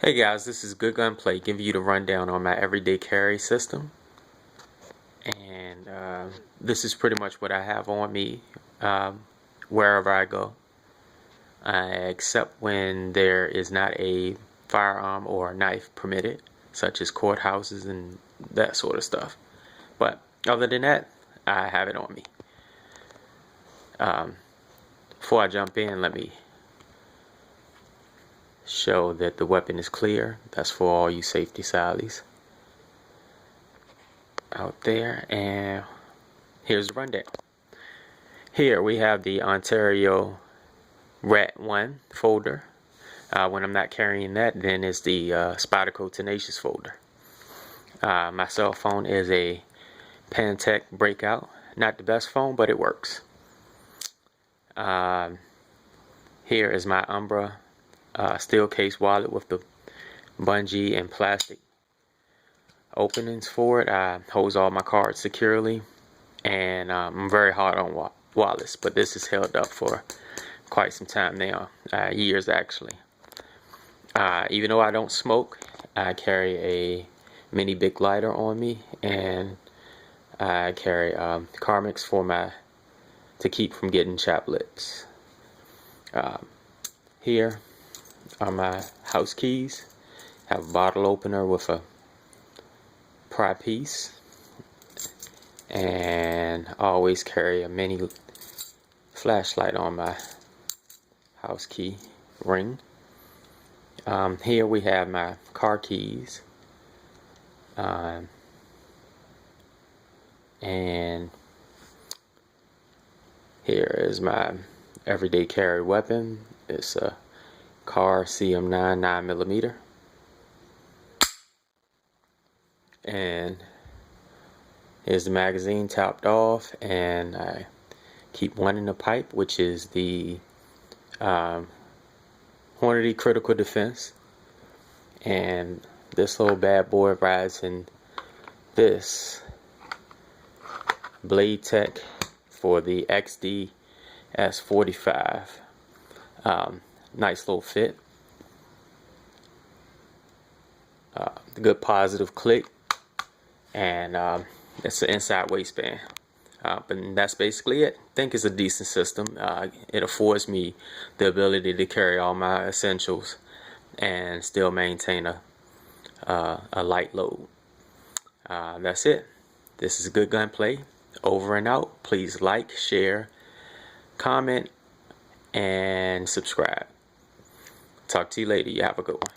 Hey guys, this is Good Gunplay giving you the rundown on my everyday carry system. And this is pretty much what I have on me wherever I go, except when there is not a firearm or a knife permitted, such as courthouses and that sort of stuff. But other than that, I have it on me. Before I jump in, let me show that the weapon is clear. That's for all you safety salies out there. And here's the rundown. Here we have the Ontario Rat 1 folder. When I'm not carrying that, then it's the Spyderco Tenacious folder. My cell phone is a Pantech Breakout. Not the best phone, but it works. Here is my Umbra steel case wallet with the bungee and plastic openings for it. I hose all my cards securely, and I'm very hard on wallets, but this is held up for quite some time now, years actually. Even though I don't smoke, I carry a mini Bic lighter on me, and I carry Carmex for to keep from getting chapped lips. Here are my house keys. Have a bottle opener with a pry piece, and I always carry a mini flashlight on my house key ring. Here we have my car keys, and here is my everyday carry weapon. It's a Car CM9 9mm, and here's the magazine topped off, and I keep one in the pipe, which is the Hornady Critical Defense, and this little bad boy rides in this Blade Tech for the XD S45. Nice little fit. Good positive click, and it's an inside waistband. But that's basically it. I think it's a decent system. It affords me the ability to carry all my essentials and still maintain a light load. That's it. This is Good Gunplay. Over and out. Please like, share, comment, and subscribe. Talk to you later. You have a good one.